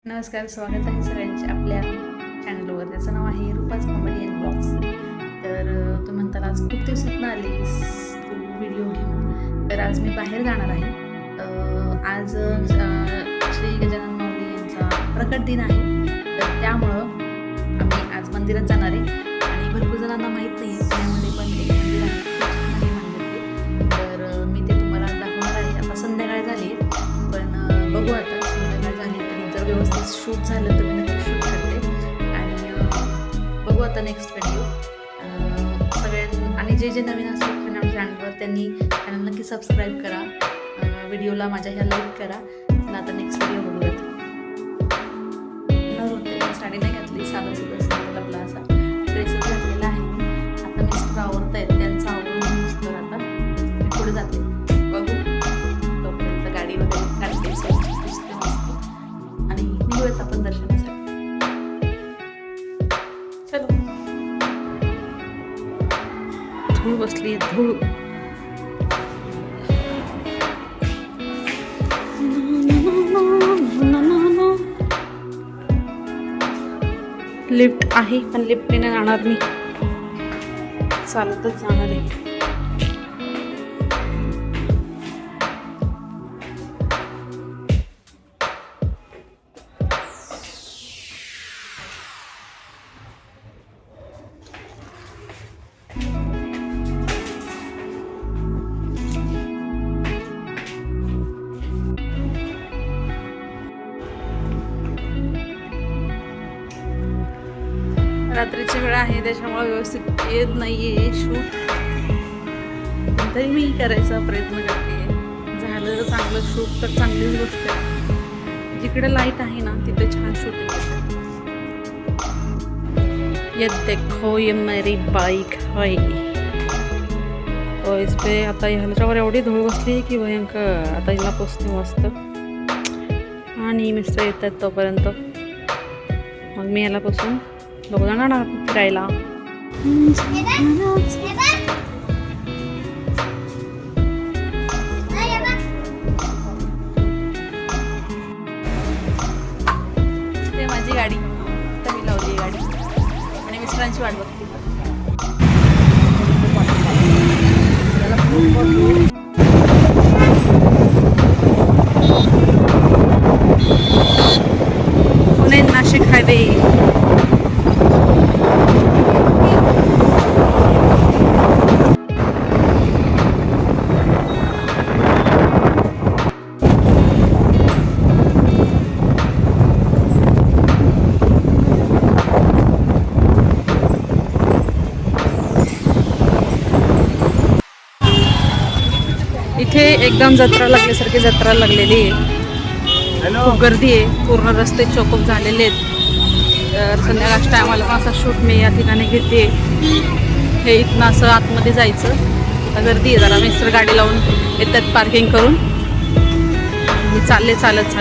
नमस्कार, स्वागत आहे सगळ्यांचे आपल्या चॅनलवर. त्याचं नाव आहे रुपाज कॉमेडी अँड ब्लॉग्स. तर तुम्ही म्हणताल आज खूप दिवसातनं आलीस तू व्हिडिओ घेऊन. तर आज मी बाहेर जाणार आहे. आज श्री गजानन माऊली यांचा प्रकट दिन आहे. तर त्यामुळं आम्ही आज मंदिरात जाणार आहे. आणि भरपूर जणांना माहीत नाही आहे पुण्यामध्ये पण एक मंदिर आहे, खूप छान आहे मंदिर ते. तर मी ते तुम्हाला दाखवणार आहे. आता संध्याकाळ झाली पण बघू आता संध्याकाळ झाली तरी जर व्यवस्थित शूट झालं तर मी नक्की शूट करते. आणि बघू आता नेक्स्ट व्हिडिओ. सगळ्यांनी आणि जे नवीन असतील माझ्या चॅनलवर त्यांनी चॅनल नक्की सबस्क्राईब करा. व्हिडिओला माझ्या ह्या लाईक करा. चला आता नेक्स्ट व्हिडिओ बघूयात. साडी नाही घातली, साधा सुद्धा सिंपल आपला असा ड्रेसच घातलेला आहे. आता मिस्टर आवडत आहेत, त्यांचं आवडून मिस्टर आता मी पुढे जाते. बघू तोपर्यंत गाडी वगैरे काढते पुसते मस्त आणि निघूयात आपण दर्शनासाठी. चलो. धूळ बसली, धूळ. लिफ्ट आहे पण लिफ्टने नाही जाणार मी, चालतच जाणार आहे. रात्रीची वेळ आहे त्याच्यामुळे व्यवस्थित येत नाहीये शूट, तरी मी करायचा प्रयत्न करते. झालं चांगलं शूट तर चांगलीच गोष्ट आहे. जिकडे लाईट आहे ना तिथे छान शूटिंग होतं. ये देखो ये मेरी बाइक है. तो इस पे आता ह्याच्यावर एवढी धूळ बसली आहे की भयंकर. आता हिला पोचते मस्त आणि मिस्टर येतात तोपर्यंत मग मी याला पोचून लोक जाणार फिरायला. ते माझी गाडी तर मी लावली गाडी आणि मिस्टरांची वाट बघते. पुणे नाशिक हायवे. इथे एकदम जत्रा लागल्यासारखी जत्रा लागलेली आहे. खूप गर्दी आहे. पूर्ण रस्ते चोकअप झालेले आहेत. तर संध्याकाळच्या टायमाला पण असा शूट मी या ठिकाणी घेते. हे इथनं असं आतमध्ये जायचं. आता गर्दी आहे जरा. मिस्टर गाडी लावून येतात पार्किंग करून. मी चालले चालत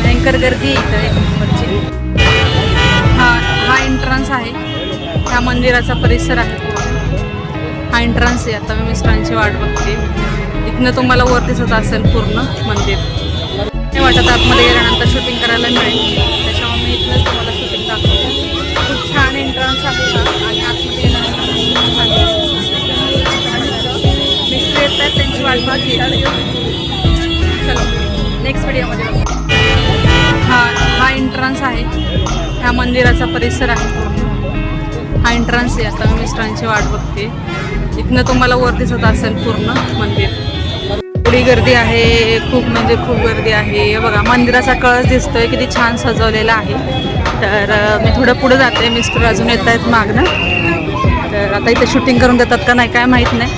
भयंकर गर्दी इथं एक नंबरची. हा एंट्रन्स आहे. ह्या मंदिराचा परिसर आहे. हा एंट्रन्स आहे. आता मी मिस्टरांची वाट बघते. इथनं तुम्हाला वर दिसत असेल पूर्ण मंदिर. नाही वाटत आतमध्ये गेल्यानंतर शूटिंग करायला मिळेल, त्याच्यामुळे मी इथनंच तुम्हाला शूटिंग दाखवते. खूप छान एंट्रन्स आहे हा. आणि आतमध्ये गेल्यानंतर मिस्टर येत आहेत, त्यांची वाट बघते. चलो नेक्स्ट व्हिडिओमध्ये बघू. हा एंट्रन्स आहे. ह्या मंदिराचा परिसर आहे पूर्ण. हा एंट्रन्स आहे. आता मी मिस्टरांची वाट बघते. इथनं तुम्हाला वर दिसत असेल पूर्ण मंदिर. एवढी गर्दी आहे, खूप म्हणजे खूप गर्दी आहे. बघा मंदिराचा कळस दिसतोय, किती छान सजवलेला आहे. तर मी थोडं पुढे जाते. मिस्टर अजून येत आहेत मागणं. तर आता इथे शूटिंग करून देतात का नाही काय माहीत नाही.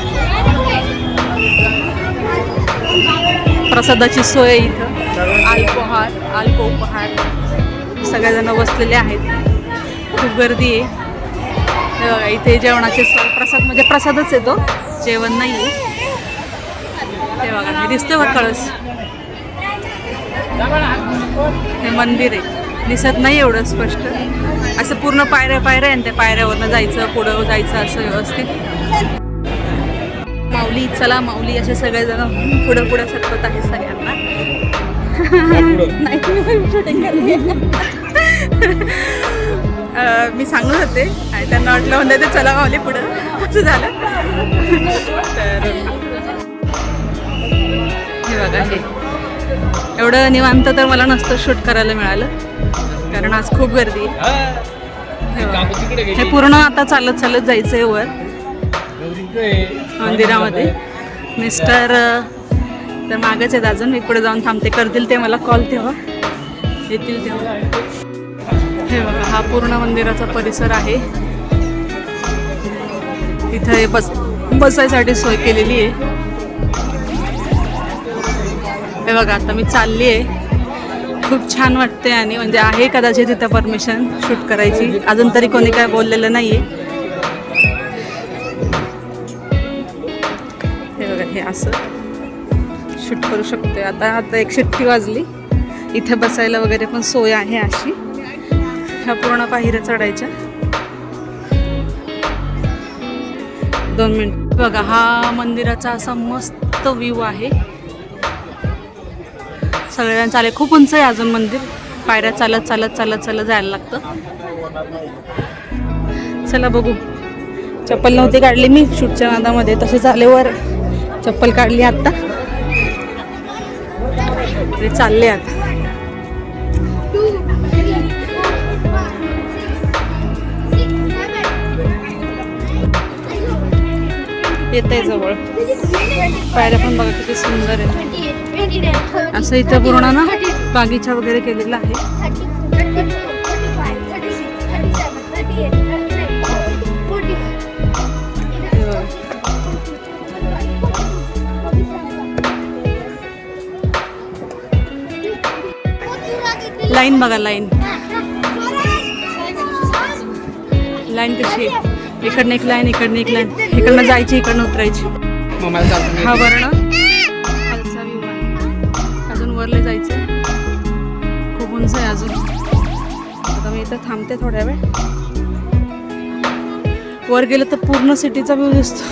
प्रसादाची सोय इथं. अल्पोपहार सगळेजण बसलेले आहेत. खूप गर्दी आहे. बघा इथे जेवणाचे प्रसाद म्हणजे प्रसादच येतो, जेवण नाही आहे. ते बघा हे दिसतं बघ कळस. हे मंदिर आहे, दिसत नाही एवढं स्पष्ट. असं पूर्ण पायऱ्या पायऱ्या आहे. त्या पायऱ्यावरनं जायचं, पुढं जायचं असं व्यवस्थित. माऊली चला माऊली असे सगळेजण पुढं पुढं सरकत आहे सगळ्यांना. मी सांगत होते आणि त्यांना वाटलं म्हणते ते चला मावली पुढं असं झालं. तर हे बघा, हे एवढं निवांत तर मला नसतं शूट करायला मिळालं, कारण आज खूप गर्दी आहे. हे पूर्ण आता चालत चालत जायचंय वर मंदिरामध्ये. मिस्टर तर मागेच आहेत अजून, मी पुढे जाऊन थांबते, करतील ते मला कॉल तेव्हा येतील तेव्हा. हे बघा, हा पूर्ण मंदिराचा परिसर आहे. इथे बसायसाठी सोय केलेली आहे. हे बघा, आता मी चालली आहे, खूप छान वाटते आणि म्हणजे आहे कदाचित तिथं परमिशन शूट करायची, अजून तरी कोणी काय बोललेलं नाहीये. हे बघा, हे असं शूट करू शकते. आता 1 शिट्टी वाजली, इथे बसायला वगैरे पण सोय आहे अशी. ह्या पूर्ण पायऱ्या चढायच्या. 2 मिनिट. बघा, हा मंदिराचा असा मस्त व्ह्यू आहे. सगळ्यांना चालेल, खूप उंच आहे अजून मंदिर, पायऱ्या चालत चालत चालत चालत जायला लागतं. चला बघू. चप्पल नव्हती काढली मी शूटच्या नादामध्ये, तसे झाले वर चप्पल काढली आता, चालले आता. येतंय जवळ, पायऱ्या पण बघा किती सुंदर आहे. असं इथं पूर्ण ना बागीचा वगैरे केलेला आहे. लाईन बघा, लाईन कशी आहे. इकडनं एक लाईन, इकडनं एक लाईन, इकडनं जायची, इकडनं उतरायची. हा वर्ण खालचा व्ह्यू आहे. अजून वरले जायचं, खूप उंच आहे अजून. आता मी इथं थांबते थोड्या वेळ. वर गेलं तर पूर्ण सिटीचा व्ह्यू दिसतो.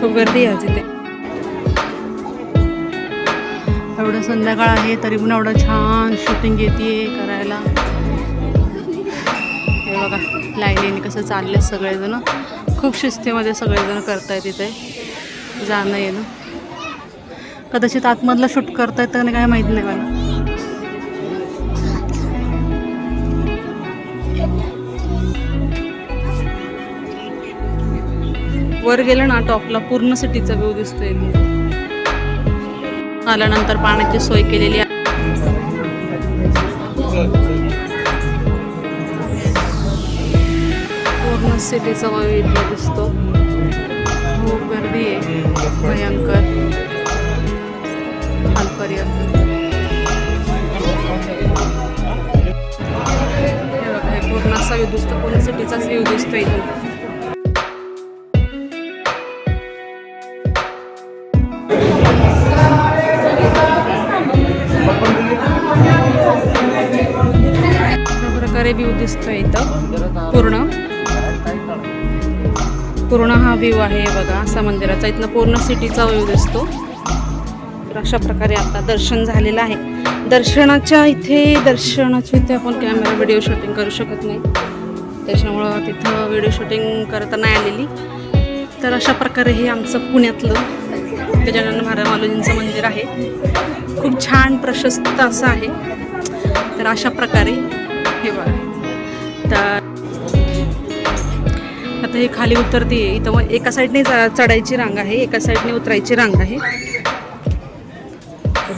खूप गर्दी आहे तिथे. एवढं संध्याकाळ आहे तरी पण एवढं छान शूटिंग येते करायला. हे बघा, लाईनीने कसं चालले सगळेजण, खूप शिस्तीमध्ये सगळेजण करतायत इथे जाणं येणं. कदाचित आतमधलं शूट करतायत तर काय माहीत नाही मला. वर गेलं ना टॉपला पूर्ण सिटीचा व्ह्यू दिसतोय. आल्यानंतर पाण्याची सोय केलेली आहे. पूर्ण सिटीचा व्ह्यू इथं दिसतो. खूप गर्दी आहे भयंकर खालपर्यंत. हे बघा, हे पूर्ण असा व्ह्यू दिसतो, पूर्ण सिटीचाच व्ह्यू दिसतो इथून. व्ह्यू दिसतोय इथं पूर्ण हा व्ह्यू आहे बघा असा मंदिराचा. इथनं पूर्ण सिटीचा व्ह्यू दिसतो. तर अशा प्रकारे आता दर्शन झालेलं आहे. दर्शनाच्या इथे आपण कॅमेरा व्हिडिओ शूटिंग करू शकत नाही, त्याच्यामुळं तिथं व्हिडिओ शूटिंग करता नाही आलेली. तर अशा प्रकारे हे आमचं पुण्यातलं गजानन महाराज माऊलींचं मंदिर आहे. खूप छान प्रशस्त असं आहे. तर अशा प्रकारे हे बघा. तर आता हे खाली उतरते. इथं मग एका साईडने चढायची रांग आहे, एका साईडने उतरायची रांग आहे.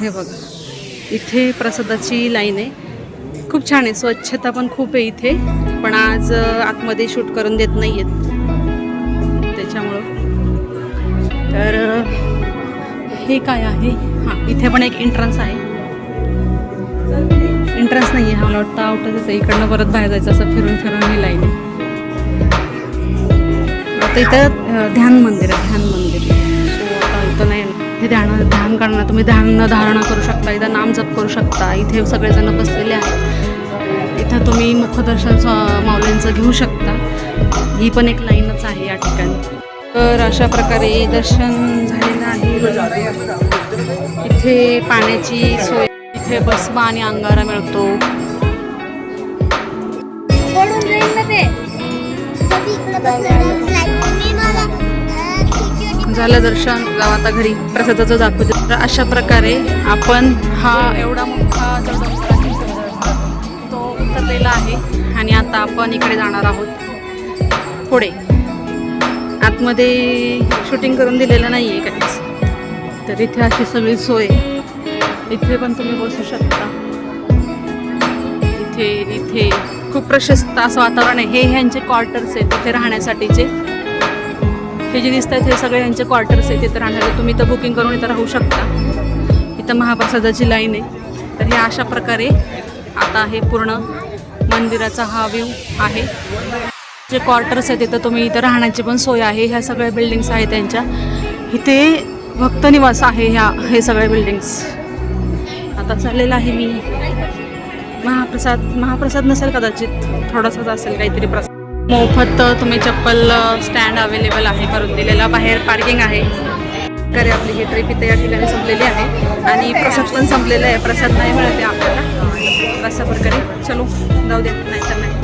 हे बघा, इथे प्रसादाची लाईन आहे. खूप छान आहे, स्वच्छता पण खूप आहे इथे. पण आज आतमध्ये शूट करून देत नाही आहेत त्याच्यामुळं. तर हे काय आहे? हां, इथे पण एक एंट्रन्स आहे. एंट्रन्स नाही आहे, हा मला वाटतं आउटच आहे. इकडनं परत बाहेर जायचं, असं फिरून फिरून ही लाईन आहे. आता इथं ध्यान मंदिर आहे, ध्यान मंदिर. सो आता इथं नाही, हे ध्यान करणार तुम्ही, ध्यान धारणा करू शकता, इथं नाम जप करू शकता. इथे सगळेजण बसलेले आहेत. इथं तुम्ही मुखदर्शन माऊलींचं घेऊ शकता. ही पण एक लाईनच आहे या ठिकाणी. तर अशा प्रकारे दर्शन झालेलं आहे. इथे पाण्याची सोय, इथे बसमा आणि अंगारा मिळतो. झालं दर्शन, जाऊ आता घरी. प्रसादाचं दाखवते. तर अशा प्रकारे आपण हा एवढा मोठा जो डोंगर आहे तो उतरलेला आहे आणि आता आपण इकडे जाणार आहोत पुढे. आतमध्ये शूटिंग करून दिलेलं नाही आहे काहीच. तर इथे अशी सगळी सोय, इथे पण तुम्ही बसू शकता. इथे खूप प्रशस्त असं वातावरण आहे. हे ह्यांचे क्वार्टर्स आहेत इथे राहण्यासाठीचे. हे जे दिसत आहेत हे सगळे ह्यांचे क्वार्टर्स आहेत इथे राहण्यासाठी. तुम्ही इथं बुकिंग करून इथं राहू शकता. इथं महाप्रसादाची लाईन आहे. तर हे अशा प्रकारे आता हे पूर्ण मंदिराचा हा व्ह्यू आहे. जे क्वार्टर्स आहेत तिथं तुम्ही इथं राहण्याची पण सोय आहे. ह्या सगळ्या बिल्डिंग्स आहेत त्यांच्या. इथे भक्तनिवास आहे हे सगळे बिल्डिंग्स. आता चाललेलं आहे मी महाप्रसाद नसेल कदाचित, थोडासाच असेल काहीतरी प्रसाद. मोफत तुम्ही चप्पल स्टँड अवेलेबल आहे करून दिलेला. बाहेर पार्किंग आहे. करे आपली ही ट्रिप इथे या ठिकाणी संपलेली आहे आणि प्रसाद पण संपलेला आहे. प्रसाद नाही मिळत आहे आपल्याला. अशा प्रकारे चलो जाऊ द्या, नाहीतर नाही.